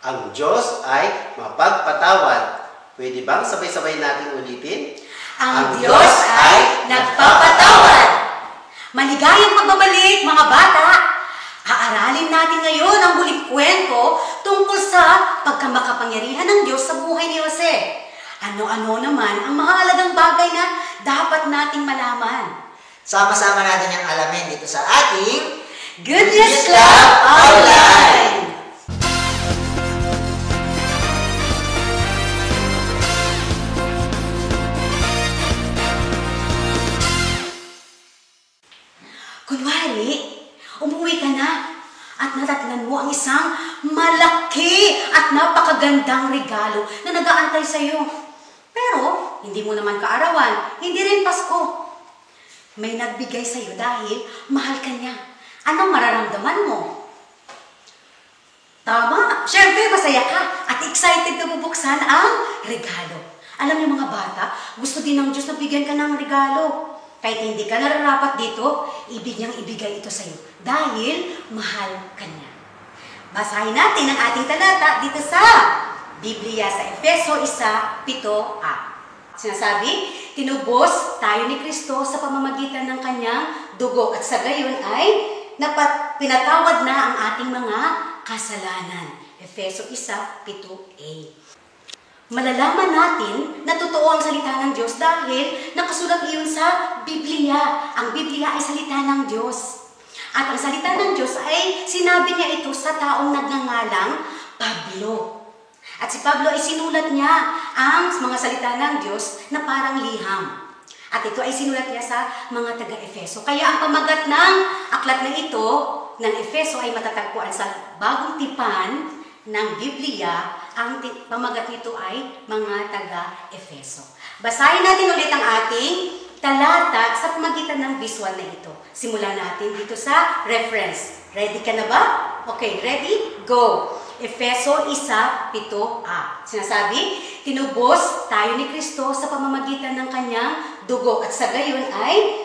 Ang Diyos ay mapagpatawad. Pwede bang sabay-sabay nating ulitin? Ang Diyos ay nagpapatawad. Maligayang pagbabalik, mga bata! Aaralin natin ngayon ang huling kwento tungkol sa pagkamakapangyarihan ng Diyos sa buhay ni Jose. Ano-ano naman ang mahalagang bagay na dapat nating malaman. Sama-sama natin yung alamin dito sa ating Good News Club Online! Kunwari, umuwi ka na at natatnan mo ang isang malaki at napakagandang regalo na nag-aantay sa iyo. Pero, hindi mo naman kaarawan, hindi rin Pasko. May nagbigay sa iyo dahil mahal ka niya. Anong mararamdaman mo? Tama, syempre masaya ka at excited na bubuksan ang regalo. Alam niyo mga bata, gusto din ng Diyos na bigyan ka ng regalo. Kahit hindi ka nararapat dito, ibig niyang ibigay ito sa iyo dahil mahal ka niya. Basahin natin ang ating talata dito sa Biblia sa Efeso 1:7a. Sinasabi, tinubos tayo ni Kristo sa pamamagitan ng kanyang dugo at sa gayon ay pinatawad na ang ating mga kasalanan. Efeso 1:7a. Malalaman natin na totoo ang salita ng Diyos dahil nakasulat iyon sa Biblia. Ang Biblia ay salita ng Diyos. At ang salita ng Diyos ay sinabi niya ito sa taong nagngangalang Pablo. At si Pablo ay sinulat niya ang mga salita ng Diyos na parang liham. At ito ay sinulat niya sa mga taga-Efeso. Kaya ang pamagat ng aklat na ito ng Efeso ay matatagpuan sa bagong tipan ng Biblia. Ang pamagat nito ay mga taga-Efeso. Basahin natin ulit ang ating talata sa pamagitan ng visual na ito. Simulan natin dito sa reference. Ready ka na ba? Okay, ready? Go! Efeso 1:7a. Sinasabi, tinubos tayo ni Kristo sa pamamagitan ng kanyang dugo at sa gayon ay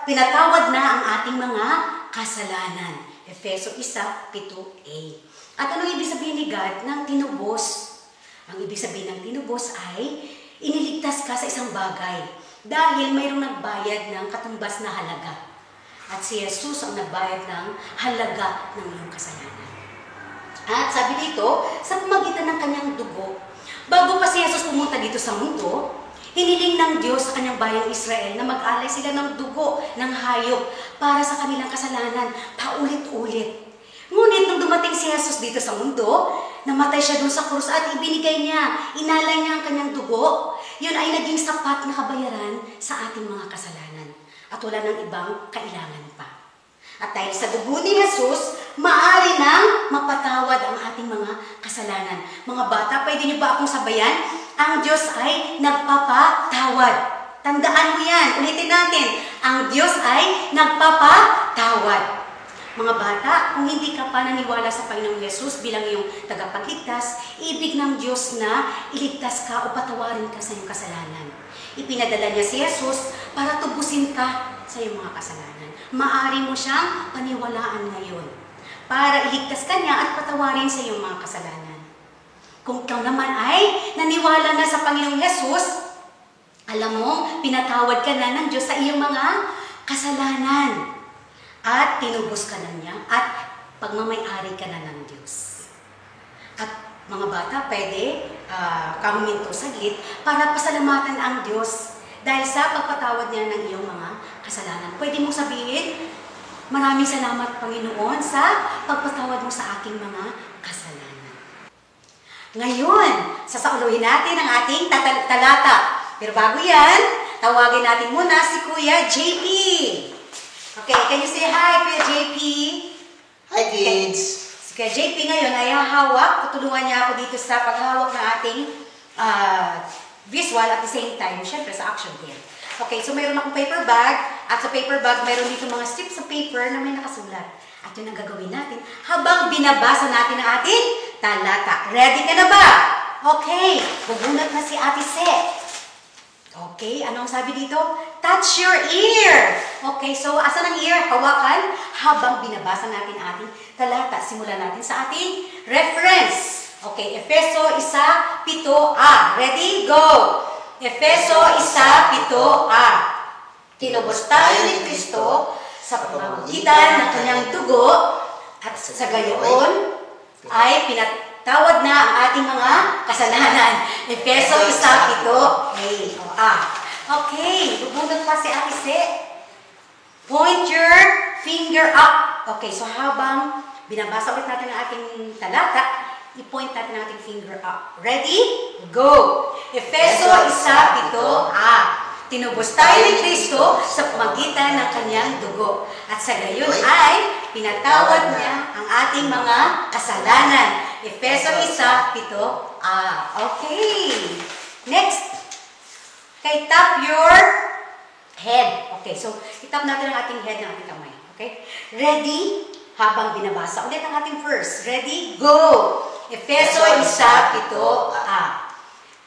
pinatawad na ang ating mga kasalanan. Efeso 1:7a. At anong ibig sabihin ni God ng tinubos? Ang ibig sabihin ng tinubos ay iniligtas ka sa isang bagay dahil mayroong nagbayad ng katumbas na halaga. At si Jesus ang nagbayad ng halaga ng iyong kasalanan. At sabi dito, sa pamagitan ng kanyang dugo, bago pa si Jesus pumunta dito sa mundo, hiniling ng Diyos sa kanyang bayang Israel na mag-alay sila ng dugo ng hayop para sa kanilang kasalanan paulit-ulit. Ngunit nung dumating si Jesus dito sa mundo, namatay siya doon sa krus at ibinigay niya, inalay niya ang kanyang dugo. Yun ay naging sapat na kabayaran sa ating mga kasalanan. At wala ng ibang kailangan pa. At dahil sa dugo ni Jesus, maaari nang mapatawad ang ating mga kasalanan. Mga bata, pwede niyo ba akong sabayan? Ang Diyos ay nagpapatawad. Tandaan mo yan. Ulitin natin. Ang Diyos ay nagpapatawad. Mga bata, kung hindi ka pa naniwala sa Panginoong Yesus bilang iyong tagapagligtas, ibig ng Diyos na iligtas ka o patawarin ka sa iyong kasalanan. Ipinadala niya si Jesus para tubusin ka sa iyong mga kasalanan. Maaari mo siyang paniwalaan ngayon para iligtas ka niya at patawarin sa iyong mga kasalanan. Kung ikaw naman ay naniwala na sa Panginoong Yesus, alam mo, pinatawad ka na ng Diyos sa iyong mga kasalanan. At tinubos ka na niya at pagmamay-ari ka na ng Diyos. At mga bata, pwede kang huminto saglit para pasalamatan ang Diyos dahil sa pagpatawad niya ng iyong mga kasalanan. Pwede mong sabihin, maraming salamat Panginoon sa pagpatawad mo sa aking mga kasalanan. Ngayon, sasauluhin natin ang ating talata. Pero bago yan, tawagin natin muna si Kuya JP. Okay, can you say hi, Kuya JP? Hi, kids! Si Kuya JP ngayon ay hahawak. Tutulungan niya ako dito sa paghawak ng ating visual at the same time, syempre sa action here. Okay, so mayroon akong paper bag. At sa paper bag, mayroon dito mga strips of paper na may nakasulat. At yun ang gagawin natin habang binabasa natin ang ating talata. Ready ka na ba? Okay, bubunot na si Ate Seth. Okay, anong sabi dito? Touch your ear. Okay, so asan ang ear? Hawakan habang binabasa natin ating talata. Simulan natin sa ating reference. Okay, Efeso 1:7a. Ready? Go! Efeso 1:7a. Tinubos tayo ni Kristo sa pamamagitan ng kanyang dugo at sa gayon ay pinatawad na ang ating mga kasalanan. Efeso 1:7a. Okay, bubunot pa si Ate Se. Point your finger up. Okay, so habang binabasa ulit natin ang ating talata, i-point natin ang ating finger up. Ready? Go! Efeso 1:7a. Tinubos tayo ni Kristo sa pamagitan ng kanyang dugo. At sa gayon ay pinatawad niya ang ating mga kasalanan. Efeso 1:7a. Okay. Next. Okay, tap your head. Okay, so itap natin ang ating head ng ating kamay. Okay? Ready? Habang binabasa ulit ang ating verse. Ready? Go! Efeso 1:7a.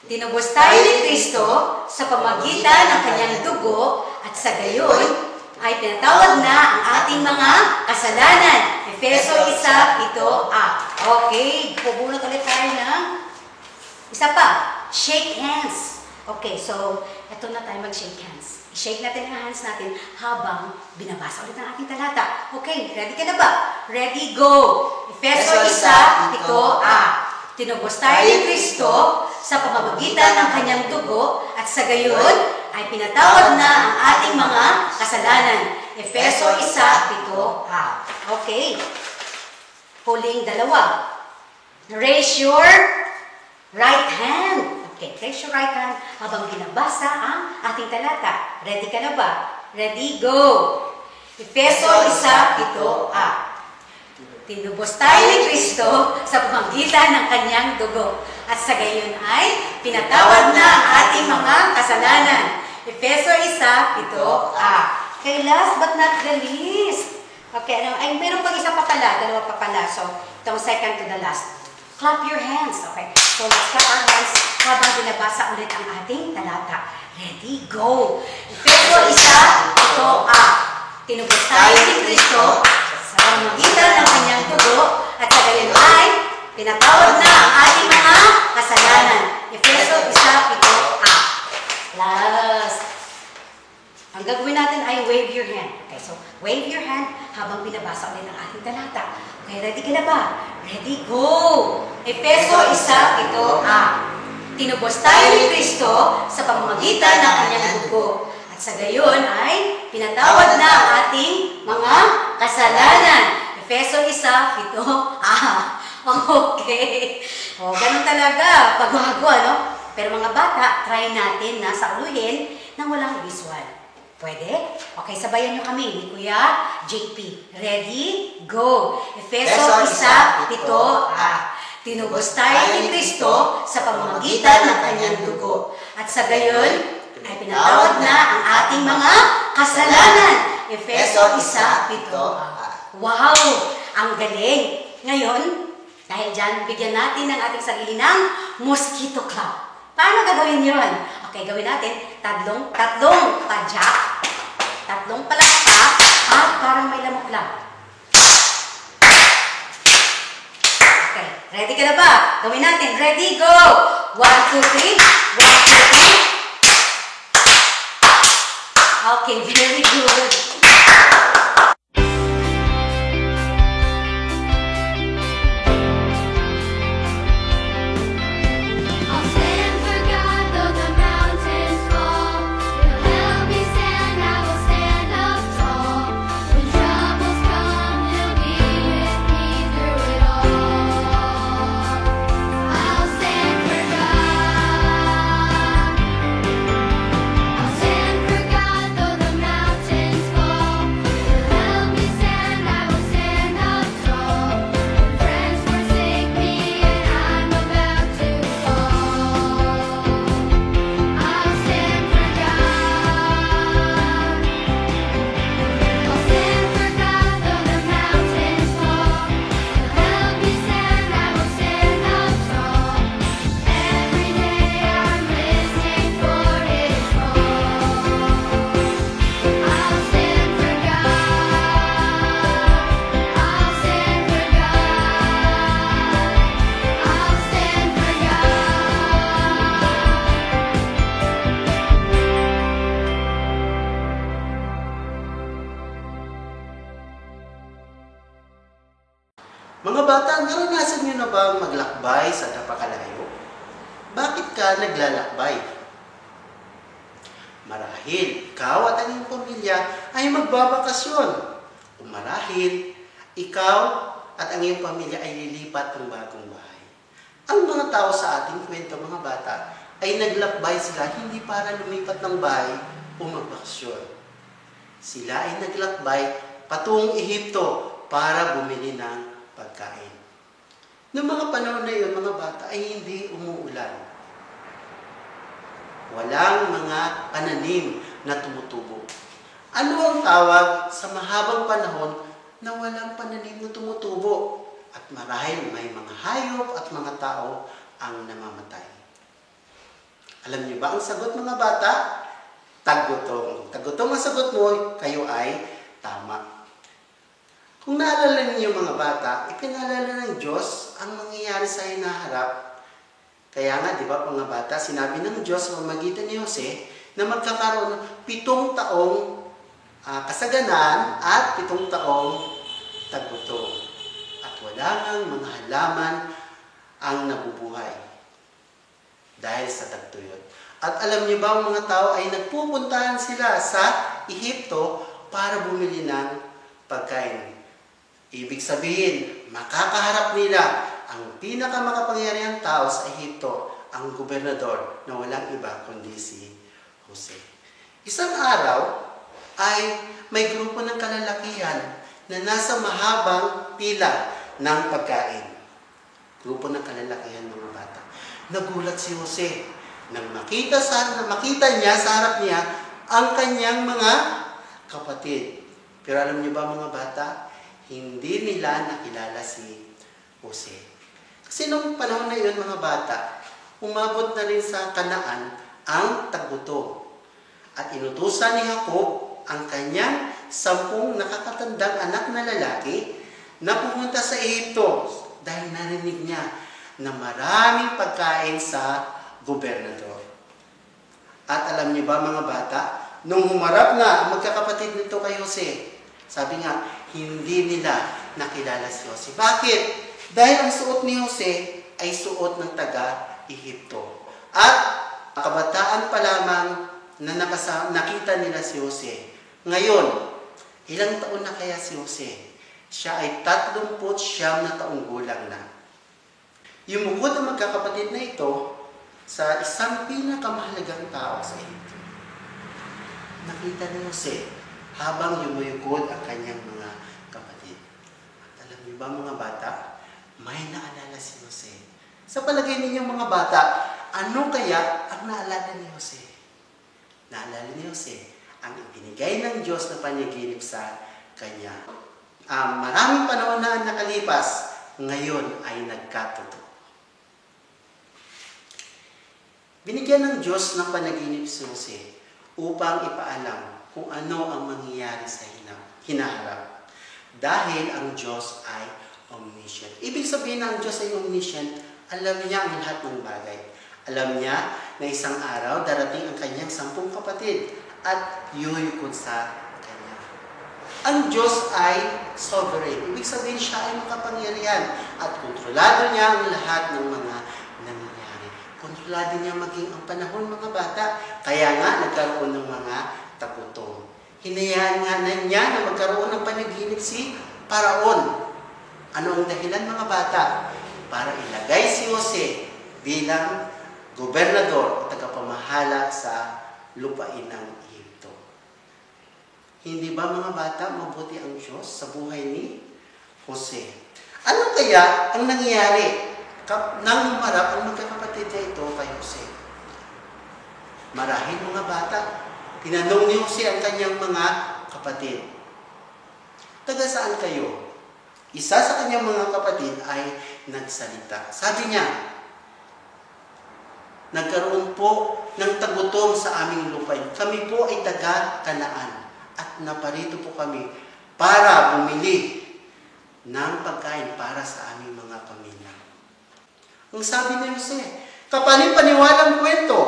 Tinubos tayo ni Kristo sa pamagitan ng kanyang dugo at sa gayon ay pinatawad na ang ating mga kasalanan. Efeso 1:7a. Okay, pubunot ulit tayo ng isa pa. Shake hands. Okay, so eto na tayo mag-shake hands. I-shake natin ang hands natin habang binabasa ulit ang ating talata. Okay, ready ka na ba? Ready, go! Efeso 1:7a. Tinubos tayo ni Kristo sa pamamagitan ng kanyang dugo at sa gayon ay pinatawad na ang ating mga kasalanan. Efeso 1:7a. Okay. Huling dalawa. Raise your right hand. Okay, raise your right hand habang binabasa ang ating talata. Ready ka na ba? Ready, go! Efeso 1:7a. Tinubos tayo ni Kristo sa pamamagitan ng kanyang dugo. At sa gayon ay pinatawad na ang ating mga kasalanan. Efeso 1:7a. Okay, last but not the least. Okay, ay meron pang isa pa pala, dalawa pa pala. So, itong second to the last. Clap your hands. Okay, so let's clap our hands habang binabasa ulit ang ating talata. Ready, go! Efeso 1:7a. Tinubos tayo ni Kristo sa pamamagitan ng kanyang dugo at sa gayon ay pinatawad na ang ating mga kasalanan. Efeso 1:7a. Last. Ang gagawin natin ay wave your hand. Okay, so wave your hand habang binabasa ulit ang ating talata. Okay, ready ka na ba? Ready, go! Efeso 1:7a. Tinubos tayo ni Kristo sa pamamagitan ng kanyang dugo. At sa gayon ay pinatawad na ang ating mga kasalanan. Efeso 1:7a. Okay. O, ganun talaga. Pagbago, ano? Pero mga bata, try natin na sauluhin nang walang visual. Pwede? Okay, sabayan nyo kami ni Kuya JP. Ready? Go! Efeso 1:7a. Tinubos tayo ni Kristo sa pamamagitan ng kanyang dugo. At sa gayon, ay pinatawad na ang ating mga kasalanan. Efeso 1:7a. Wow! Ang galing! Ngayon, dahil dyan, bigyan natin ng ating sarili ng mosquito club. Paano gagawin yun? Okay, gawin natin tatlong padyak, tatlong palakpak, at parang may lamok lang. Okay, ready ka na ba? Gawin natin. Ready, go! 1, 2, 3. 1, 2, 3. Okay, very good. Stand for God, though the mountains fall. bang maglakbay sa napakalayo? Bakit ka naglalakbay? Marahil ikaw at ang iyong pamilya ay magbabakasyon. O marahil ikaw at ang iyong pamilya ay lilipat ng bagong bahay. Ang mga tao sa ating kwento, mga bata, ay naglakbay sila hindi para lumipat ng bahay o magbakasyon. Sila ay naglakbay patungong Ehipto para bumili ng pagkain. Noong mga panahon na yun, mga bata, ay hindi umuulan. Walang mga pananim na tumutubo. Ano ang tawag sa mahabang panahon na walang pananim na tumutubo? At marahil may mga hayop at mga tao ang namamatay. Alam niyo ba ang sagot, mga bata? Tagutong. Tagutong ang sagot mo, kayo ay tama. Kung naalala niyo, mga bata, ipinaalala ng Diyos ang mangyayari sa hinaharap. Kaya nga, di ba, mga bata, sinabi ng Diyos sa pamamagitan ni Jose na magkakaroon ng 7 taong kasaganaan at 7 taong tagutong. At wala ngang mga halaman ang nabubuhay dahil sa tagtuyot. At alam niyo ba, ang mga tao ay nagpupuntahan sila sa Ehipto para bumili ng pagkain. Ibig sabihin, makakaharap nila ang pinakamakapangyarihang tao sa Ehipto, ang gobernador na walang iba kundi si Jose. Isang araw ay may grupo ng kalalakihan na nasa mahabang pila ng pagkain. Grupo ng kalalakihan, mga bata. Nagulat si Jose nang makita niya sa harap niya ang kanyang mga kapatid. Pero alam niyo ba, mga bata, hindi nila nakilala si Jose. Kasi noong panahon na yun, mga bata, umabot na rin sa Kanaan ang tagutong. At inutusan ni Jacob ang kanyang 10 nakakatandang anak na lalaki na pumunta sa Ehipto dahil narinig niya na maraming pagkain sa gobernador. At alam niyo ba, mga bata, nung humarap na ang magkakapatid nito kay Jose, sabi nga, hindi nila nakilala si Jose. Bakit? Dahil ang suot ni Jose ay suot ng taga-Ehipto. At kabataan pa lamang na nakita nila si Jose. Ngayon, ilang taon na kaya si Jose? Siya ay 39 na taong gulang na. Yumukod ang magkakapatid na ito sa isang pinakamahalagang tao sa Ehipto. Nakita ni Jose habang yumuyugod ang kanyang mga kapatid. At alam niyo ba, mga bata, may naalala si Jose. Sa palagay ninyo, mga bata, ano kaya ang naalala ni Jose? Naalala ni Jose ang ibinigay ng Diyos na panaginip sa kanya. Maraming panahon na nakalipas, ngayon ay nagkatotoo. Binigyan ng Diyos ng panaginip si Jose upang ipaalam kung ano ang mangyayari sa hinaharap. Dahil ang Diyos ay omniscient. Ibig sabihin na ang Diyos ay omniscient, alam niya ang lahat ng bagay. Alam niya na isang araw darating ang kanyang 10 kapatid at yuyukod sa kanya. Ang Diyos ay sovereign. Ibig sabihin siya ay makapangyarihan at kontrolado niya ang lahat ng mga nangyayari. Kontrolado niya maging ang panahon, mga bata. Kaya nga nagkaroon ng mga tagutong. Hinayaan nga na niya na magkaroon ng panaginip si Paraon. Ano ang dahilan, mga bata? Para ilagay si Jose bilang gobernador at tagapamahala sa lupain ng Ehipto. Hindi ba, mga bata, mabuti ang Diyos sa buhay ni Jose? Ano kaya ang nangyari nang humarap ang magkakapatid na ito kay Jose? Marahil, mga bata, tinanong ni Jose ang kanyang mga kapatid, taga saan kayo? Isa sa kanyang mga kapatid ay nagsalita. Sabi niya, nagkaroon po ng tagutong sa aming lupain. Kami po ay taga Kanaan at naparito po kami para bumili ng pagkain para sa aming mga pamilya. Ang sabi ni Jose, kapani-paniwalang kwento,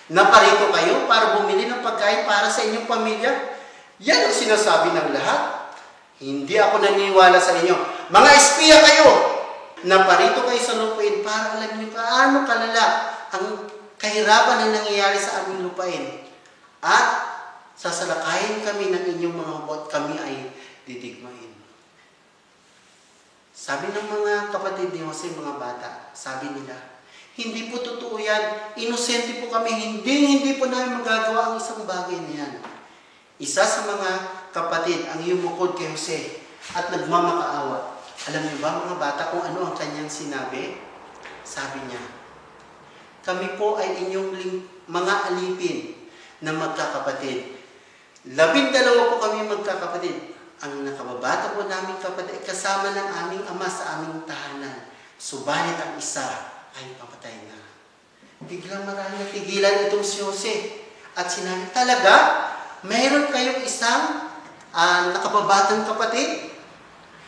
naparito kayo para bumili ng pagkain para sa inyong pamilya? Yan ang sinasabi ng lahat. Hindi ako naniniwala sa inyo. Mga espiya kayo! Naparito kayo sa lupain para alam niyo paano kalala ang kahirapan na nangyayari sa aming lupain. At sasalakayin kami ng inyong mga hukbo at kami ay didigmain. Sabi ng mga kapatid ni Jose, mga bata, sabi nila, hindi po totoo yan. Inosente po kami. Hindi po namin magagawa ang isang bagay na yan. Isa sa mga kapatid ang yumukod kay Jose at nagmamakaawa. Alam niyo ba mga bata kung ano ang kanyang sinabi? Sabi niya, kami po ay inyong mga alipin na magkakapatid. 12 po kami magkakapatid. Ang nakababata po namin kapatid kasama ng aming ama sa aming tahanan. Subalit ang isa ay papatay na. Biglang marami natigilan itong si Jose. At sinabi, talaga? Mayroon kayong isang nakababatang kapatid?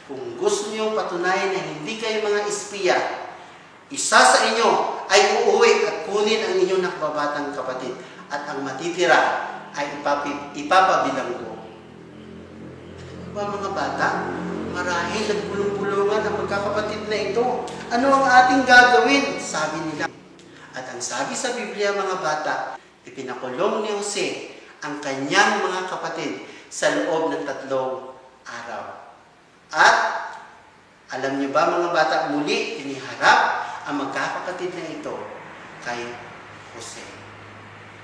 Kung gusto niyong patunayan na hindi kayo mga espiya, isa sa inyo ay uuwi at kunin ang inyong nakababatang kapatid. At ang matitira ay ipapabilang ko. Ba mga bata, marahil nagbulong-bulungan ang magkakapatid na ito. Ano ang ating gagawin? Sabi nila. At ang sabi sa Biblia mga bata, ipinakulong ni Jose ang kanyang mga kapatid sa loob ng 3 araw. At alam niyo ba mga bata, muli iniharap ang magkakapatid na ito kay Jose.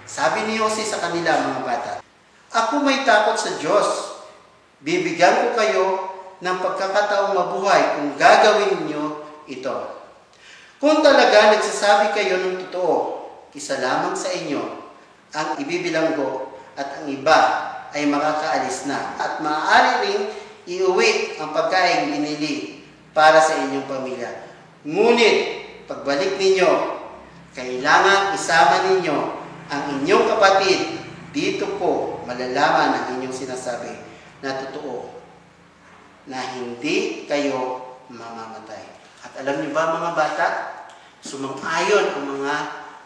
Sabi ni Jose sa kanila mga bata, ako may takot sa Diyos. Bibigyan ko kayo ng pagkakataong mabuhay kung gagawin niyo ito. Kung talaga nagsasabi kayo ng totoo, isa lamang sa inyo ang ibibilang ko at ang iba ay makakaalis na at maaari ring iuwi ang pagkain binili para sa inyong pamilya. Ngunit pagbalik ninyo, kailangan isama ninyo ang inyong kapatid. Dito po malalaman ang inyong sinasabi na totoo, na hindi kayo mamamatay. At alam niyo ba mga bata, sumang-ayon ang mga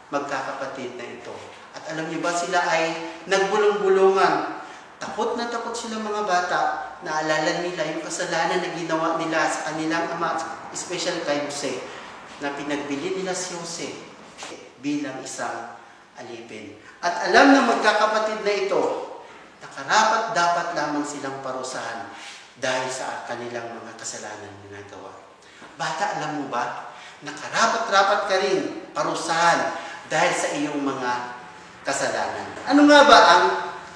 magkakapatid na ito. At alam niyo ba sila ay nagbulong-bulungan. Takot na takot sila mga bata. Naalala nila yung kasalanan na ginawa nila sa kanilang ama, especially kay Jose, na pinagbili nila si Jose bilang isang alipin. At alam ng magkakapatid na ito, nakarapat dapat lamang silang parusahan dahil sa kanilang mga kasalanan na nagawa. Bata, alam mo ba, nakarapat-rapat ka rin parusahan dahil sa iyong mga kasalanan. Ano nga ba ang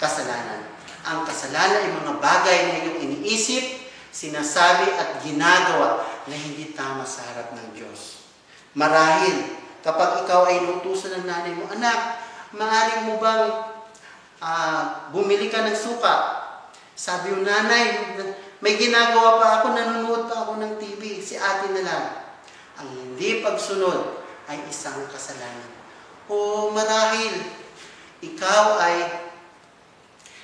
kasalanan? Ang kasalanan ay mga bagay na iyong iniisip, sinasabi at ginagawa na hindi tama sa harap ng Diyos. Marahil, kapag ikaw ay inutusan ng nanay mo, anak, maaari mo bang bumili ka ng suka? Sabi yung nanay, may ginagawa pa ako, nanonood pa ako ng TV, si ate na lang. Ang hindi pagsunod ay isang kasalanan. O marahil, ikaw ay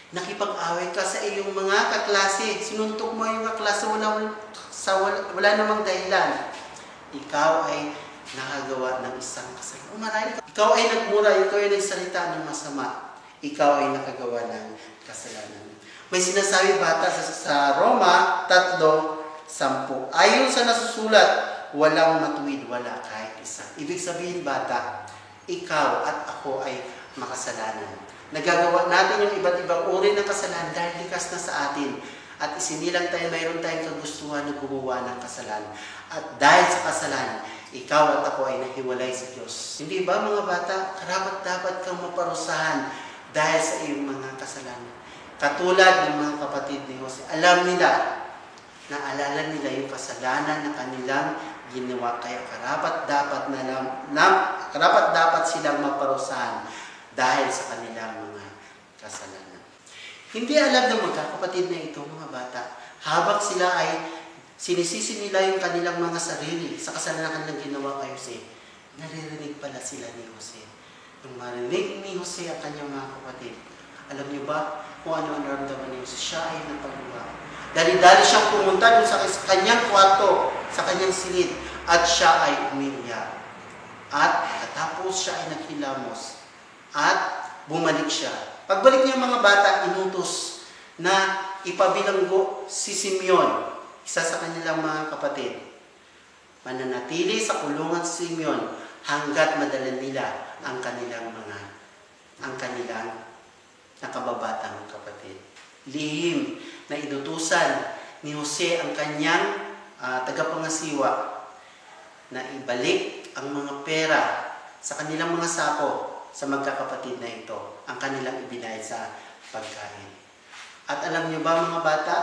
nakipag-away ka sa iyong mga kaklase, sinuntok mo yung kaklase, wala namang dahilan. Ikaw ay nakagawa ng isang kasalanan. O marahil, ikaw ay nagmura, ikaw ay nagsalita ng masama. Ikaw ay nakagawa ng kasalanan. May sinasabi bata sa Roma 3:10. Ayon sa nasusulat, walang matuwid, wala kahit isa. Ibig sabihin bata, ikaw at ako ay makasalanan. Nagagawa natin yung iba't ibang uri ng kasalanan dahil likas na sa atin. At isinilang tayo, mayroon tayong kagustuhan na gumawa ng kasalanan. At dahil sa kasalanan, ikaw at ako ay nahiwalay sa Diyos. Hindi ba mga bata, karapat-dapat kang maparusahan dahil sa iyong mga kasalanan. Katulad ng mga kapatid ni Jose, alam nila, naalala nila yung kasalanan na kanilang ginawa. Kaya karapat dapat silang maparusahan dahil sa kanilang mga kasalanan. Hindi alam ng magkakapatid na ito mga bata, habang sila ay sinisisi nila yung kanilang mga sarili sa kasalanan na kanilang ginawa kay Jose, naririnig pala sila ni Jose. Nung marinig ni Jose ang kanyang mga kapatid, alam niyo ba kung ano ang naramdaman ni Jose? Siya ay napagluha. Dali-dali siyang pumunta dun sa kanyang kwarto, sa kanyang silid, at siya ay umiiyak. At katapos siya ay naghilamos, at bumalik siya. Pagbalik niya mga bata, inutos na ipabilanggo si Simeon, isa sa kanilang mga kapatid. Mananatili sa kulungan si Simeon hanggat madala nila ang kanilang nakababatang kapatid. Lihim na inutusan ni Jose ang kanyang tagapangasiwa na ibalik ang mga pera sa kanilang mga sako sa magkakapatid na ito, ang kanilang ibinayad sa pagkain. At alam niyo ba mga bata,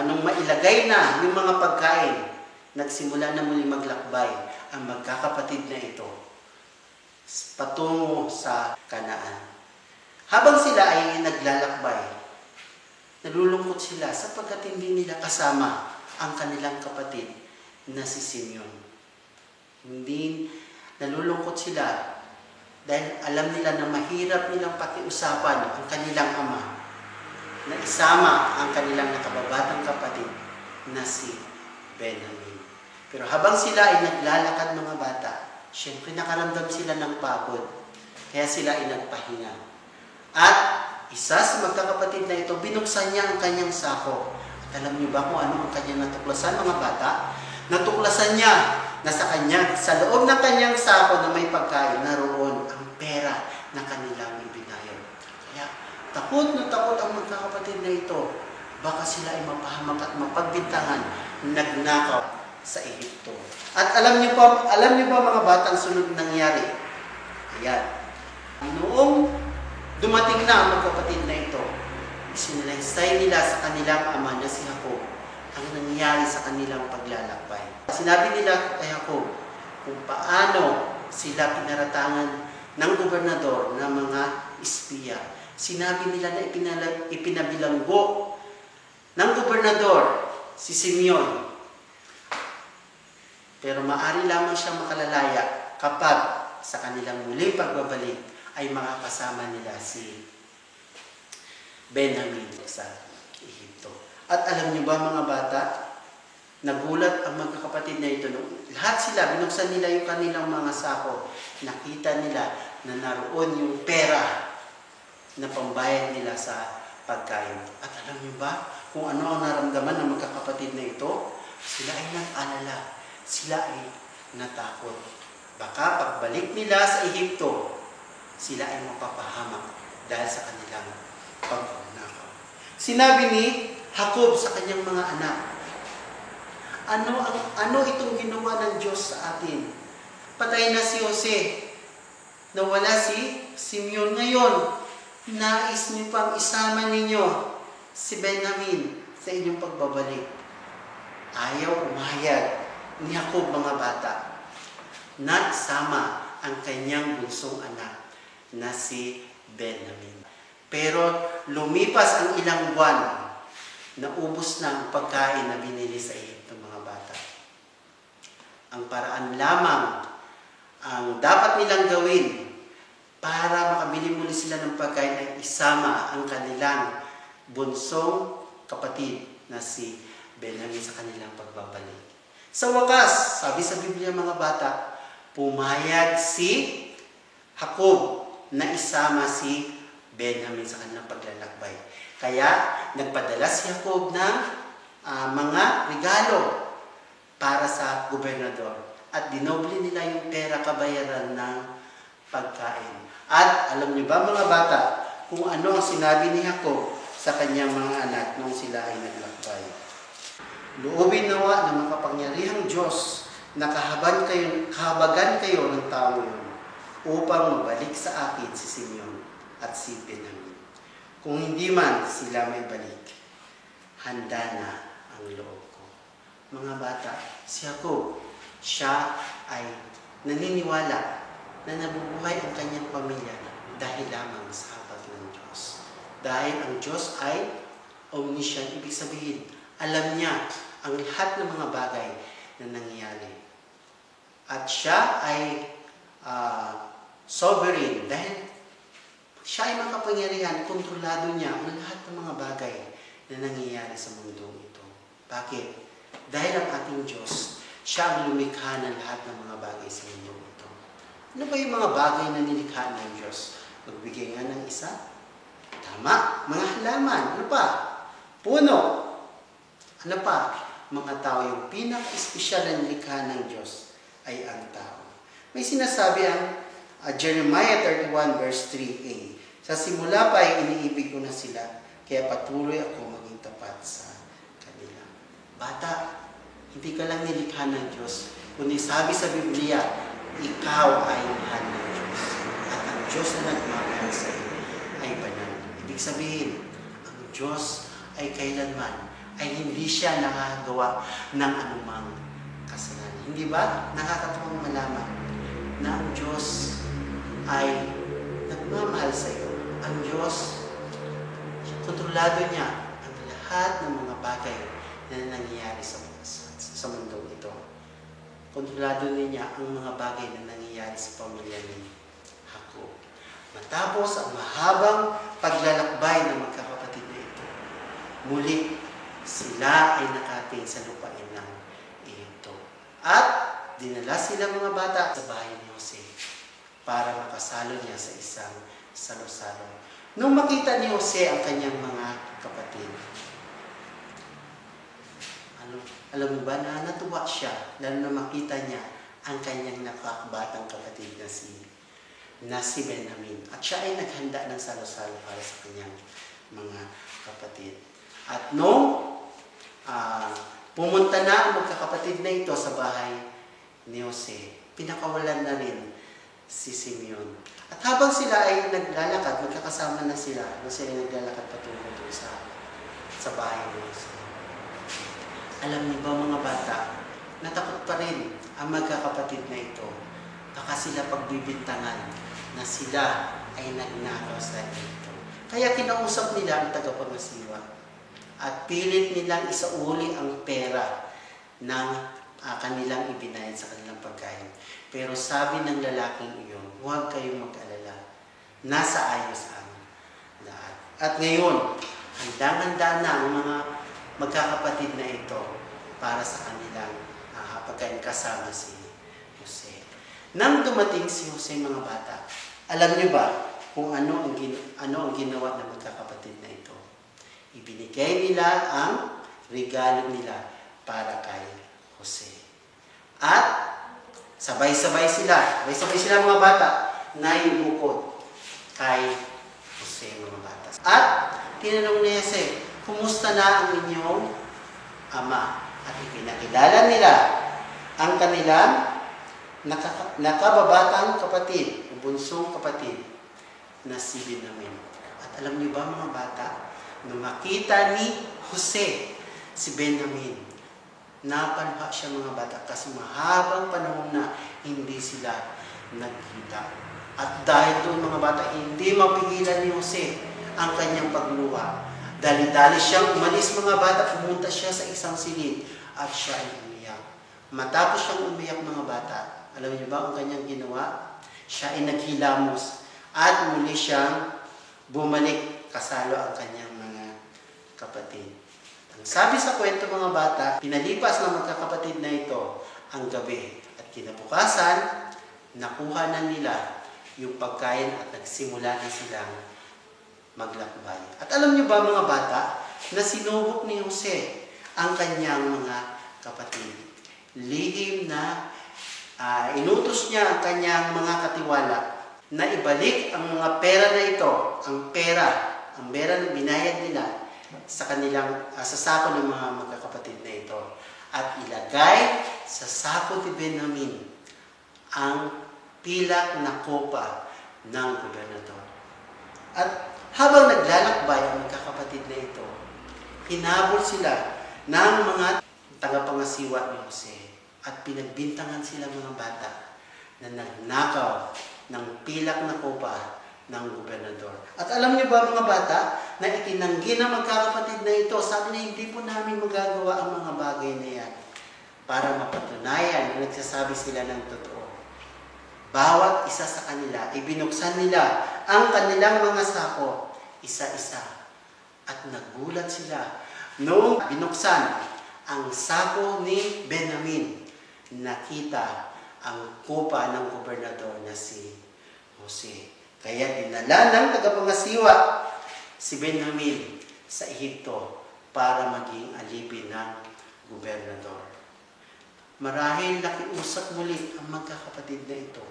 nung mailagay na yung mga pagkain, nagsimula na muli maglakbay ang magkakapatid na ito patungo sa Kanaan. Habang sila ay naglalakbay, nalulungkot sila sapagkat hindi nila kasama ang kanilang kapatid na si Simeon. Hindi nalulungkot sila dahil alam nila na mahirap nilang pakiusapan ang kanilang ama na isama ang kanilang nakababatang kapatid na si Benjamin. Pero habang sila ay naglalakad mga bata, syempre nakaramdam sila ng pagod. Kaya sila ay nagpahinga. At isa sa magkakapatid na ito, binuksan niya ang kanyang sako. At alam niyo ba kung ano ang kanyang natuklasan mga bata? Natuklasan niya na sa loob ng kanyang sako na may pagkain, naroon ang pera na kanilang ibinayad. Kaya takot na takot ang magkakapatid na ito. Baka sila ay mapahamak at mapagbintangan, nagnakaw sa Ehipto. At alam niyo ba mga bata ang sunod nangyari? Ayan. Noong dumating na ang magkapatid na ito, isinalaysay nila sa kanilang ama na si Jacob ang nangyari sa kanilang paglalakbay. Sinabi nila kay Jacob kung paano sila pinaratangan ng gobernador ng mga espiya. Sinabi nila na ipinabilanggo ng gobernador si Simeon. Pero maaari lamang siyang makalalaya kapag sa kanilang muling pagbabalik ay makakasama nila si Benjamin sa Ehipto. At alam niyo ba mga bata, nagulat ang magkakapatid na ito. Lahat sila, binuksan nila yung kanilang mga sako. Nakita nila na naroon yung pera na pambayad nila sa pagkain. At alam niyo ba kung ano ang naramdaman ng magkakapatid na ito? Sila ay nag-alala. Sila ay natakot. Baka pagbalik nila sa Ehipto, sila ay mapapahamak dahil sa kanilang pagnanakaw. Sinabi ni Jacob sa kanyang mga anak, ano itong ginawa ng Diyos sa atin? Patay na si Jose, nawala si Simeon ngayon. Nais niyo pang isama ninyo si Benjamin sa inyong pagbabalik. Ayaw umayag ni Jacob mga bata na isama ang kanyang bunsong anak na si Benjamin. Pero lumipas ang ilang buwan, naubos na ang pagkain na binili sa Ehipto mga bata. Ang paraan lamang ang dapat nilang gawin para makabili muli sila ng pagkain ay isama ang kanilang bunsong kapatid na si Benjamin sa kanilang pagbabalik. Sa wakas, sabi sa Biblia mga bata, pumayag si Jacob na isama si Benjamin sa kanilang paglalakbay. Kaya nagpadala si Jacob ng mga regalo para sa gobernador. At dinoble nila yung pera kabayaran ng pagkain. At alam niyo ba mga bata, kung ano ang sinabi ni Jacob sa kanyang mga anak nung sila ay naglakbay. Loobin nawa ng makapangyarihang Diyos na kahabagan kayo ng tao yun upang mabalik sa akin si Simeon at si Benjamin. Kung hindi man sila may balik, handa na ang loob ko. Mga bata, si Jacob, siya ay naniniwala na nabubuhay ang kanyang pamilya dahil lamang sa habag ng Diyos. Dahil ang Diyos ay omniscient, ibig sabihin, alam niya ang lahat ng mga bagay na nangyayari. At siya ay sovereign dahil siya ay makapangyarihan, kontrolado niya ang lahat ng mga bagay na nangyayari sa mundo ito. Bakit? Dahil ang ating Diyos, siya ang lumikha ng lahat ng mga bagay sa mundo ito. Ano ba yung mga bagay na nilikha ng Diyos? Magbigay nga ng isa? Tama, mga halaman. Ano pa? Puno. Ano pa? mga tao, yung pinaka-espesyal na likha ng Diyos ay ang tao. May sinasabi ang Jeremiah 31 verse 3a. Sa simula pa ay iniibig ko na sila, kaya patuloy ako maging tapat sa kanila. Bata, hindi ka lang nilikha ng Diyos, kundi sabi sa Biblia, ikaw ay mahal ng Diyos. At ang Diyos na nagmamahal sa iyo ay banal. Ibig sabihin, ang Diyos ay kailanman ay hindi siya nakagawa ng anumang kasalanan. Hindi ba? Nakakatuwang malaman na ang Diyos ay nagmamahal sa iyo. Ang Diyos, kontrolado niya ang lahat ng mga bagay na nangyayari sa mundong ito. Kontrolado niya ang mga bagay na nangyayari sa pamilya ni Jacob. Matapos ang mahabang paglalakbay ng magkakapatid na ito, muli sila ay nakating sa lupain ng Ehipto. At dinala sila mga bata sa bahay ni Jose para makasalo niya sa isang salo-salo. Nung makita ni Jose ang kanyang mga kapatid, alam mo ba na natuwa siya lalo na makita niya ang kanyang nakakabatang kapatid na si Benjamin. At siya ay naghanda ng salo-salo para sa kanyang mga kapatid. At nung pumunta na ang magkakapatid na ito sa bahay ni Jose, pinakawalan na rin si Simeon. At habang sila ay naglalakad, magkakasama na sila, ay naglalakad patungo doon sa bahay ni Jose. Alam niyo ba mga bata, natakot pa rin ang magkakapatid na ito. Baka sila pagbibintangan na sila ay nagnakaw sa ito. Kaya kinausap nila ang tagapangasiwa at pilit nilang isauli ang pera ng kanilang ibinayad sa kanilang pagkain. Pero sabi ng lalaking iyon, huwag kayong mag-alala. Nasa ayos ang lahat. At ngayon, handang-handa na ang mga magkakapatid na ito para sa kanilang pagkain kasama si Jose. Nang dumating si Jose mga bata, alam niyo ba kung ano ang ginawa ng magkakapatid na ito? Ibinigay nila ang regalo nila para kay Jose. At sabay-sabay sila mga bata na ibukod kay Jose mga bata. At tinanong ni Jose, kumusta na ang inyong ama? At ipinakilala nila ang kanilang nakababatang kapatid, o bunsong kapatid na si Benjamin. At alam niyo ba mga bata, nung makita ni Jose si Benjamin, napalha siya mga bata kasi mahabang panahon na hindi sila nagkita. At dahil doon mga bata, hindi mapigilan ni Jose ang kanyang pagluha. Dali-dali siyang umalis mga bata, pumunta siya sa isang silid at siya ay umiyak. Matapos siyang umiyak mga bata, alam niyo ba ang kanyang ginawa? Siya ay naghilamos at muli siyang bumalik kasalo ang kanyang mga kapatid. Ang sabi sa kwento mga bata, pinalipas ng magkakapatid na ito ang gabi at kinabukasan, nakuha na nila yung pagkain at nagsimula na silang maglakbay. At alam niyo ba mga bata, na sinuhok ni Jose ang kanyang mga kapatid. Lihim na inutos niya ang kanyang mga katiwala na ibalik ang mga pera na ito, ang pera na binayad nila sa kanilang sa sako ng mga magkakapatid na ito at ilagay sa sako ni Benjamin ang pilak na kopa ng gobernador. At habang naglalakbay ang magkakapatid na ito, hinabol sila ng mga tagapangasiwa ni Jose at pinagbintangan sila mga bata na nagnakaw ng pilak na kopa ng gobernador. At alam niyo ba mga bata, na itinanggi ng magkakapatid na ito, sabi niya hindi po namin magagawa ang mga bagay na yan para mapatunayan na nagsasabi sila ng totoo. Bawat isa sa kanila, ibinuksan nila ang kanilang mga sako, isa-isa. At nagulat sila noong binuksan ang sako ni Benjamin. Nakita ang kopa ng gobernador na si Jose. Kaya dinala ng tagapangasiwa si Benjamin sa Ehipto para maging alipin ng gobernador. Marahil nakiusap muli ang magkakapatid na ito.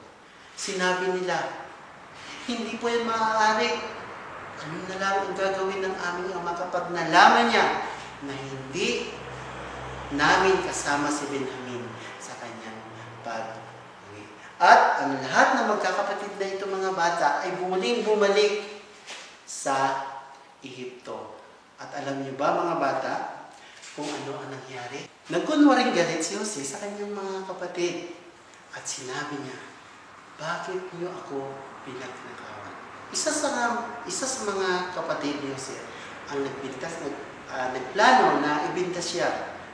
Sinabi nila, hindi po yan maaari. Ano na lang ang gagawin ng aming ama kapag nalaman niya na hindi namin kasama si Benjamin sa kanyang pag-uwi. At ang lahat ng magkakapatid na ito mga bata ay muling bumalik sa Ehipto. At alam niyo ba mga bata kung ano ang nangyari? Nagkunwaring galit si Jose sa kanyang mga kapatid. At sinabi niya, bakit niyo ako pinagnakawan? Isa sa mga kapatid ni Jose ang nagplano na ibinta siya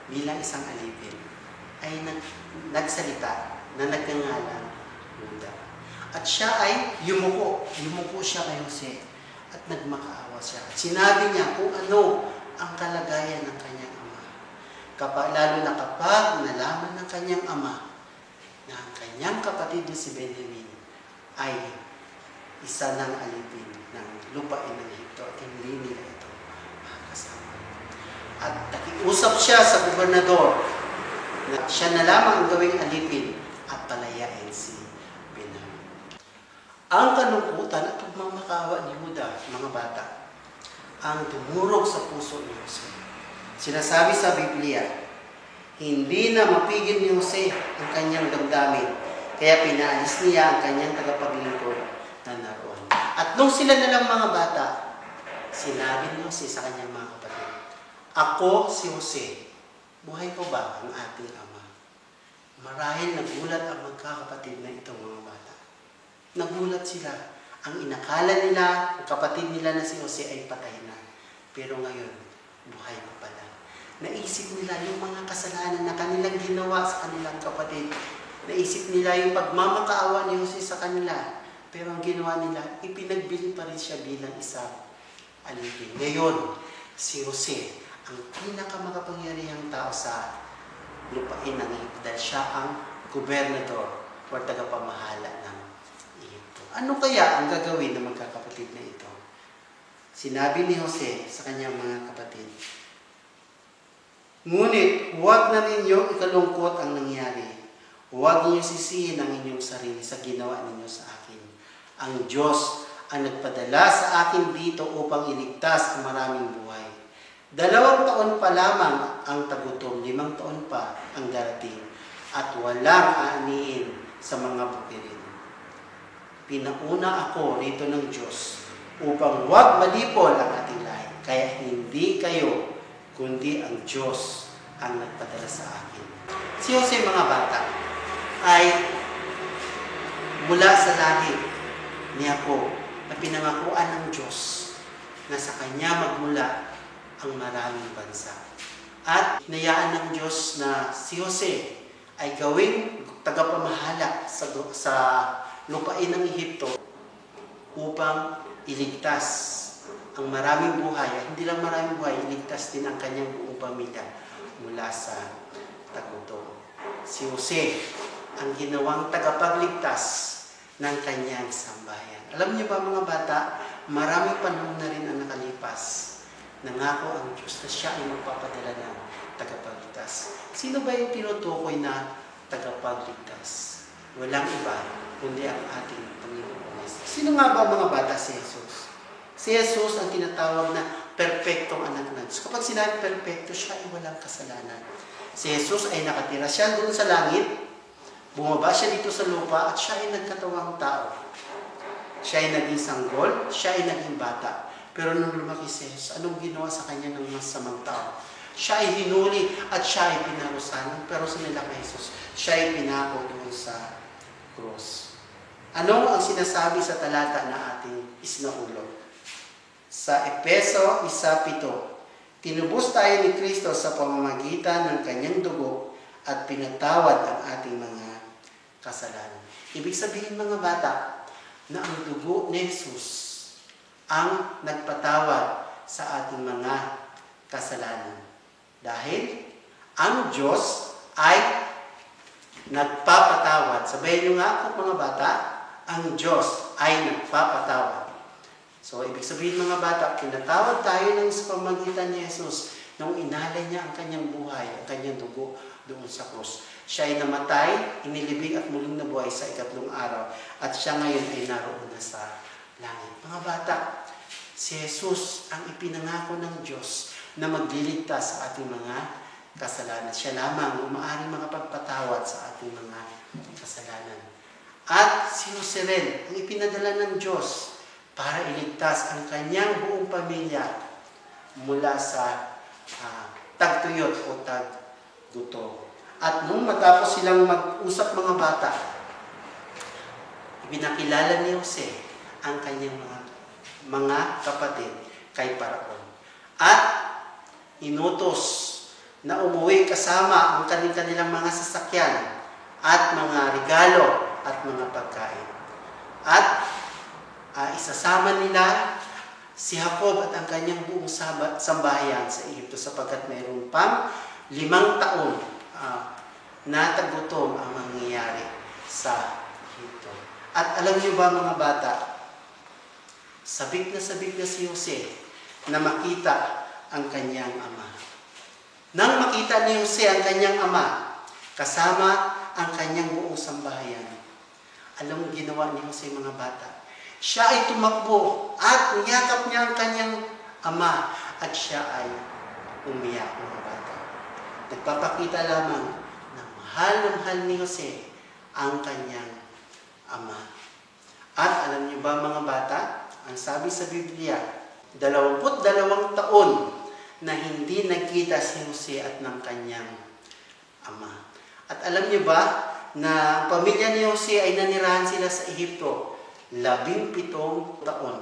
bilang isang alipin ay nagsalita na nagngangalang Juda. At siya ay yumuko siya kay Jose at nagmakaawa siya. At sinabi niya kung ano ang kalagayan ng kanyang ama. Lalo na kapag nalaman ng kanyang ama na ang kanyang kapatid na si Benjamin ay isa ng alipin ng lupain ng Ehipto at hindi nila ito makakasama. At nakiusap siya sa gobernador na siya na lamang ang gawing alipin at palayain si Benjamin. Ang kalungkutan at pagmamakaawa ni Juda, mga bata, ang dumurog sa puso ni Jose. Sinasabi sa Biblia, hindi na mapigil ni Jose ang kanyang damdamin, kaya pinaalis niya ang kanyang tagapaglingkod na naroon. At nung sila na lang mga bata, sinabi ni Jose sa kanyang mga kapatid, ako si Jose, buhay ko ba ang ating ama? Marahil nagulat ang magkakapatid na itong mga bata. Nagulat sila. Ang inakala nila, ang kapatid nila na si Jose ay patay na. Pero ngayon, buhay pa pala. Naisip nila yung mga kasalanan na kanilang ginawa sa kanilang kapatid. Naisip nila yung pagmamakaawa ni Jose sa kanila. Pero ang ginawa nila, ipinagbili pa rin siya bilang isang alipin. Ngayon, si Jose, ang pinakamakapangyarihang tao sa lupain ng Ehipto dahil siya ang gobernador o tagapamahala ng Ehipto. Ano kaya ang gagawin ng magkakapatid na ito? Sinabi ni Jose sa kanyang mga kapatid, ngunit huwag na ninyong ikalungkot ang nangyari. Huwag niyo sisihin ang inyong sarili sa ginawa ninyo sa akin. Ang Diyos ang nagpadala sa akin dito upang iligtas ang maraming buhay. 2 taon pa lamang ang tagutom, 5 taon pa ang darating, at walang aaniin sa mga bukirin. Pinauna ako rito ng Diyos upang huwag malipol ang ating lahi. Kaya hindi kayo, kundi ang Diyos ang nagpadala sa akin. Si Jose, mga bata, ay mula sa lahi ni Jacob na pinangakuan ng Diyos na sa kanya magmula ang maraming bansa. At hinayaan ng Diyos na si Jose ay gawing tagapamahala sa lupain ng Ehipto upang iligtas ang maraming buhay. At hindi lang maraming buhay, iligtas din ang kanyang buong pamilya mula sa tagutom. Si Jose ang ginawang tagapagligtas ng kanyang sambahayan. Alam niyo ba mga bata, maraming panahon na rin ang nakalipas. Nangako ang Diyos na siya ay magpapadala ng tagapagligtas. Sino ba yung tinutukoy na tagapagligtas? Walang iba, kundi ang ating Panginoon. Sino nga ba mga bata? Si Jesus. Si Jesus ang tinatawag na perpektong anak ng Diyos. Kapag sinabi perpekto, siya ay walang kasalanan. Si Jesus ay nakatira siya doon sa langit. Bumaba siya dito sa lupa at siya ay nagkatawang tao. Siya ay naging sanggol, siya ay naging bata. Pero nung lumaki si Jesus, anong ginawa sa kanya ng masamang tao? Siya ay hinuli at siya ay pinarusahan. Pero sa nila kay Jesus, siya ay pinako doon sa cross. Ano ang sinasabi sa talata na ating isinahulog? Sa Efeso 1:7, tinubos tayo ni Kristo sa pamamagitan ng kanyang dugo at pinatawad ang ating mga kasalanan. Ibig sabihin mga bata, na ang dugo ni Jesus ang nagpatawad sa ating mga kasalanan. Dahil ang Diyos ay nagpapatawad. Sabayin nyo nga ako mga bata, ang Diyos ay nagpapatawad. So, ibig sabihin mga bata, pinatawad tayo ng sa pamamagitan ni Jesus. nung inalay niya ang kanyang buhay, ang kanyang dugo doon sa krus. Siya ay namatay, inilibing at muling nabuhay sa ikatlong araw. At siya ngayon ay naroon na sa langit. Mga bata, si Jesus ang ipinangako ng Diyos na magliligtas sa ating mga kasalanan. Siya lamang umaaring makapagpatawad sa ating mga kasalanan. At si Jose rin ang ipinadala ng Diyos para iligtas ang kanyang buong pamilya mula sa tagtuyot o taggutom. At nung matapos silang mag-usap mga bata, ibinakilala ni Jose ang kanyang mga kapatid kay Paraon. At inutos na umuwi kasama ang kanilang mga sasakyan at mga regalo at mga pagkain. At isasama nila si Jacob at ang kanyang buong sambahayan sa Ehipto sapagkat mayroon pang 5 taon na tagutom ang mangyayari sa Ehipto. At alam niyo ba mga bata, sabik na si Jose na makita ang kanyang ama. Nang makita ni Jose ang kanyang ama, kasama ang kanyang buong sambahayan, alam mo ginawa ni Jose mga bata? Siya ay tumakbo at niyakap niya ang kanyang ama at siya ay umiyak mga bata. Nagpapakita lamang na mahal ni Jose ang kanyang ama. At alam niyo ba mga bata, ang sabi sa Biblia, 22 taon na hindi nagkita si Jose at ng kanyang ama. At alam niyo ba na ang pamilya ni Jose ay nanirahan sila sa Ehipto 17 taon.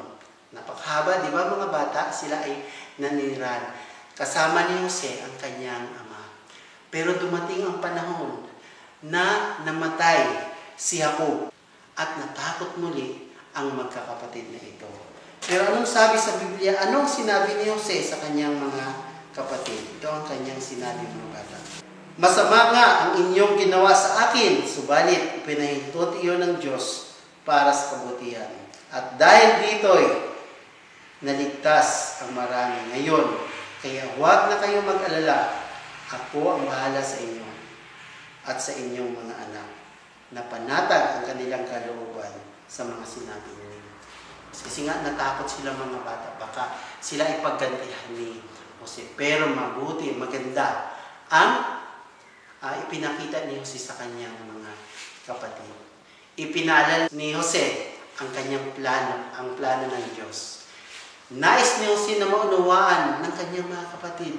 Napakahaba, di ba mga bata? Sila ay nanirahan. Kasama ni Jose ang kanyang ama. Pero dumating ang panahon na namatay si Jacob at natakot muli ang magkakapatid na ito. Pero anong sabi sa Biblia? Anong sinabi ni Jose sa kanyang mga kapatid? Ito ang kanyang sinabi mga bata. Masama nga ang inyong ginawa sa akin, subalit pinahintot iyon ng Diyos para sa kabutihan. At dahil dito'y naligtas ang marami ngayon. Kaya huwag na kayong mag-alala. Ako ang bahala sa inyo at sa inyong mga anak na panatag ang kanilang kalooban sa mga sinabi ninyo. Kasi nga natakot sila mga bata. Baka sila ipaggantihan ni Jose. Pero mabuti, maganda ang ipinakita ni Jose sa kanyang mga kapatid. Ipinaalala ni Jose ang kanyang plano, ang plano ng Diyos. Nais ni Jose na maunawaan ng kanyang mga kapatid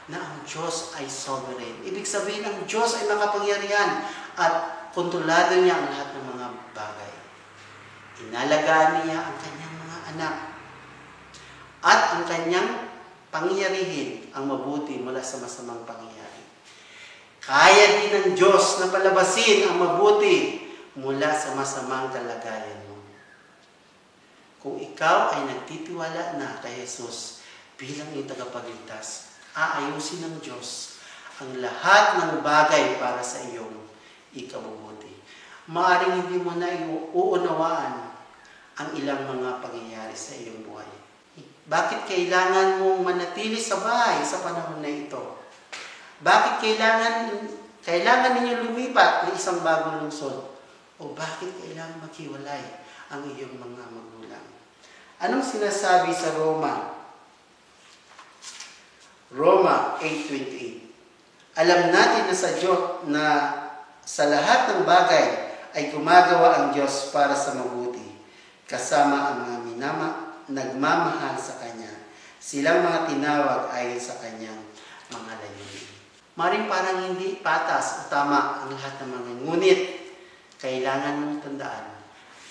na ang Diyos ay sovereign. Ibig sabihin, ang Diyos ay makapangyarihan at kontrolado niya ang lahat ng mga bagay. Inalagaan niya ang kanyang mga anak at ang kanyang pangyarihin ang mabuti mula sa masamang pangyayari. Kaya din ng Diyos na palabasin ang mabuti mula sa masamang kalagayan mo. Kung ikaw ay nagtitiwala na kay Jesus bilang iyong tagapagligtas, aayusin ng Diyos ang lahat ng bagay para sa iyong ikabubuti. Maaring hindi mo na iuunawaan ang ilang mga pangyayari sa iyong buhay. Bakit kailangan mong manatili sa bahay sa panahon na ito? Bakit kailangan ninyo lumipat ng isang bagong lungsod? O bakit kailangan maghiwalay ang iyong mga magulang? Anong sinasabi sa Roma 8:28? Alam natin na sa Diyos na sa lahat ng bagay ay gumagawa ang Diyos para sa mabuti, kasama ang mga nagmamahal sa Kanya. Silang mga tinawag ayon sa Kanyang mga layunin. Maring parang hindi patas o tama ang lahat ng mga ngunit kailangan mong tandaan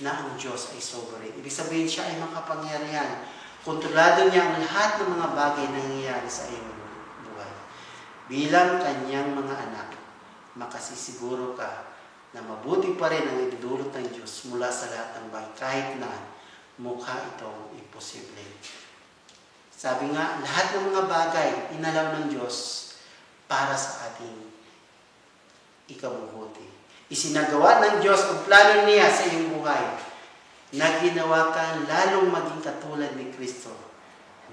na ang Diyos ay sovereign. Ibig sabihin siya ay makapangyarihan. Kontrolado niya ang lahat ng mga bagay na nangyayari sa iyong buhay. Bilang kanyang mga anak, makasisiguro ka na mabuti pa rin ang idudulot ng Diyos mula sa lahat ng bagay kahit na mukha itong imposible. Sabi nga, lahat ng mga bagay inalaw ng Diyos para sa ating ikabubuti. Isinagawa ng Diyos ang plano niya sa iyong buhay na ginawa kang lalong maging katulad ni Kristo.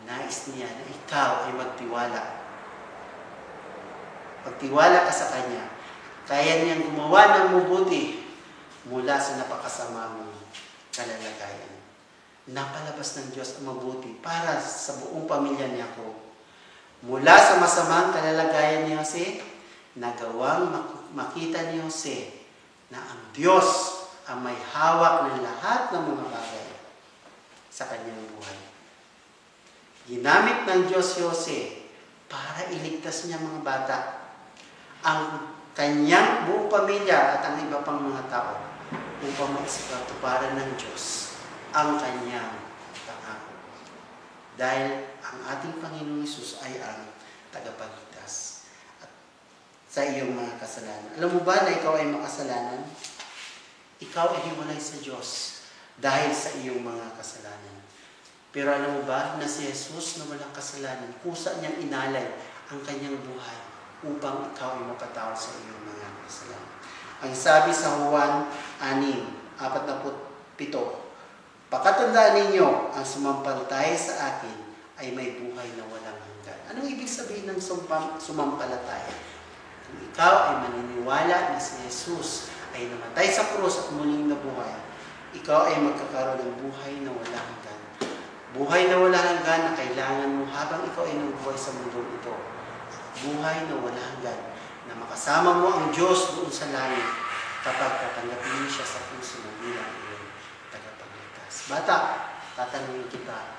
Nais niya na ikaw ay magtiwala Pagtiwala ka sa Kanya, kaya niyang gumawa ng mabuti mula sa napakasama mong kalalagayan. Napalabas ng Diyos ang mabuti para sa buong pamilya ni Jacob. Mula sa masamang kalalagayan ni Jose, nagawang makita ni Jose na ang Diyos ang may hawak ng lahat ng mga bagay sa kanyang buhay. Ginamit ng Diyos si Jose para iligtas niya mga bata, ang kanyang buong pamilya at ang iba pang mga tao upang maisipatuparan ng Diyos ang kanyang pangako. Dahil ang ating Panginoong Hesus ay ang tagapagligtas at sa iyong mga kasalanan. Alam mo ba na ikaw ay makasalanan? Ikaw ay hiwalay sa Diyos dahil sa iyong mga kasalanan. Pero alam mo ba na si Jesus na walang kasalanan, kusa niyang inalay ang kanyang buhay upang ikaw ay mapatawad sa iyong mga kasalanan. Ang sabi sa Juan 6:47, "Pakatandaan ninyo, ang sumampalataya sa akin ay may buhay na walang hanggan." Anong ibig sabihin ng sumampalataya? Kung ikaw ay maniniwala na si Jesus ay namatay sa krus at muling nabuhay, ikaw ay magkakaroon ng buhay na walang hanggan. Buhay na walang hanggan na kailangan mo habang ikaw ay nabuhay sa mundong ito. Buhay na walang hanggan na makasama mo ang Diyos doon sa langit kapag tatanggapin mo siya sa puso mo bilang iyong tagapagligtas. Bata, tatanungin kita,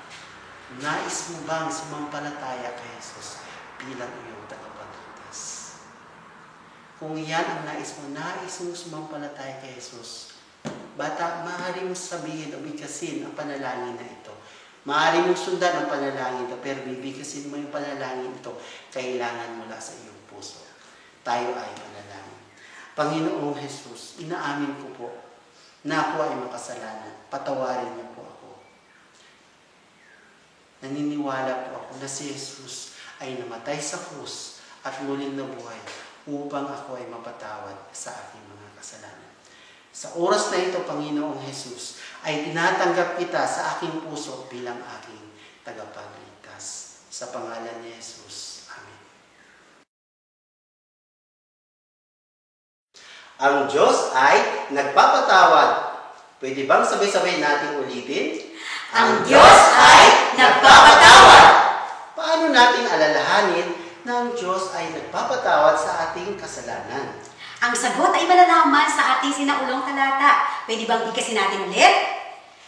nais mo bang sumampalataya kay Jesus bilang iyong tagapagligtas? Kung yan ang nais mo sumampalataya kay Jesus, bata, maaari mong sabihin o bigkasin ang panalangin na ito. Maaari mong sundan ang panalangin ito, pero bibigkasin mo yung panalangin ito, kailangan mula sa iyong puso. Tayo ay panalangin. Panginoong Jesus, inaamin ko po na ako ay makasalanan. Patawarin niyo po ako. Naniniwala po ako na si Jesus ay namatay sa krus at muling nabuhay upang ako ay mapatawad sa aking mga kasalanan. Sa oras na ito, Panginoong Jesus, ay tinatanggap kita sa aking puso bilang aking tagapagligtas. Sa pangalan ni Jesus. Amen. Ang Diyos ay nagpapatawad. Pwede bang sabay-sabay natin ulitin? Ang Diyos ay nagpapatawad. Paano natin alalahanin na ang Diyos ay nagpapatawad sa ating kasalanan? Ang sagot ay malalaman sa ating sinaulong talata. Pwede bang bigkasin natin ulit?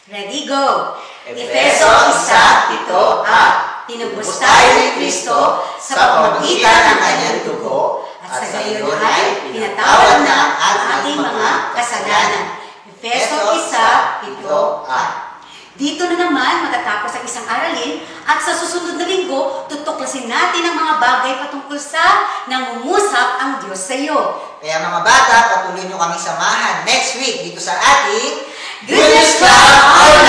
Ready, go! Efeso 1:7-8. Tinubos tayo ni Kristo sa pamamagitan ng kanyang dugo at sa gayon ay pinatawad na ang ating mga kasalanan. Efeso 1:7-8. Dito na naman matatapos ang isang aralin at sa susunod na linggo, tutuklasin natin ang mga bagay patungkol sa nangungusap ang Diyos sa iyo. Kaya mga bata, patuloy nyo kami samahan next week dito sa ating Goodness Club!